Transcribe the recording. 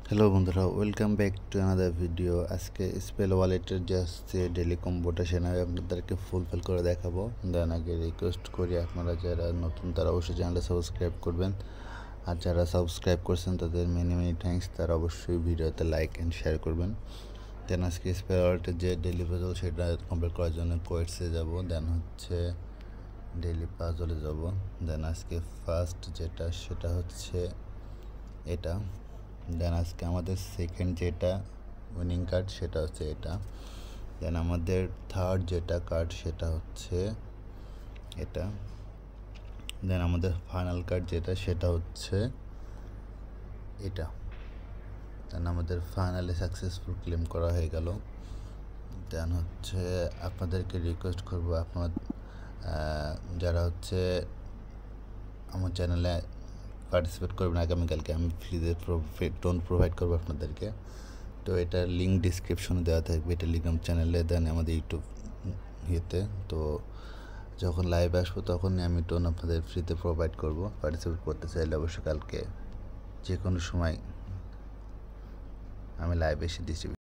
Hello বন্ধুরা, welcome back to another video. আজকে spell ওয়ালেটের যে আসছে ডেলি কম্বোটা সেটা আমি আপনাদেরকে ফুলফিল করে দেখাবো। দেন আগে রিকোয়েস্ট করি আপনারা যারা নতুন তারা অবশ্যই চ্যানেলটা সাবস্ক্রাইব করবেন, আর যারা সাবস্ক্রাইব করছেন তাদের মেনি মেনি থ্যাঙ্কস। তারা অবশ্যই ভিডিওতে লাইক অ্যান্ড শেয়ার করবেন। দেন আজকে স্পেল ওয়ালেটের যে ডেলি পাজল সেটা কমপ্লিট করার জন্য কোয়েটসে যাব, দেন হচ্ছে ডেলি পাজলে যাব। দেন আজকে ফার্স্ট যেটা সেটা হচ্ছে এটা। দেন আজকে আমাদের সেকেন্ড যেটা উইনিং কার্ড সেটা হচ্ছে এটা। দেন আমাদের থার্ড যেটা কার্ড সেটা হচ্ছে এটা। দেন আমাদের ফাইনাল কার্ড যেটা সেটা হচ্ছে এটা। দেন আমাদের ফাইনালি সাকসেসফুল ক্লেম করা হয়ে গেল। দেন হচ্ছে আপনাদেরকে রিকোয়েস্ট করবো আপনার যারা হচ্ছে আমার চ্যানেলে পার্টিসিপেট করবেন আগামীকালকে, আমি ফ্রিতে টোন প্রোভাইড করবো আপনাদেরকে। তো এটার লিঙ্ক ডিসক্রিপশনে দেওয়া থাকবে, টেলিগ্রাম চ্যানেলে, দেন আমাদের ইউটিউব ইয়েতে। তো যখন লাইভ আসবো তখনই আমি টোন আপনাদের ফ্রিতে প্রোভাইড করবো। পার্টিসিপেট করতে চাইলে অবশ্যই কালকে যে কোনো সময় আমি লাইভ এসে ডিস্ট্রিবিউট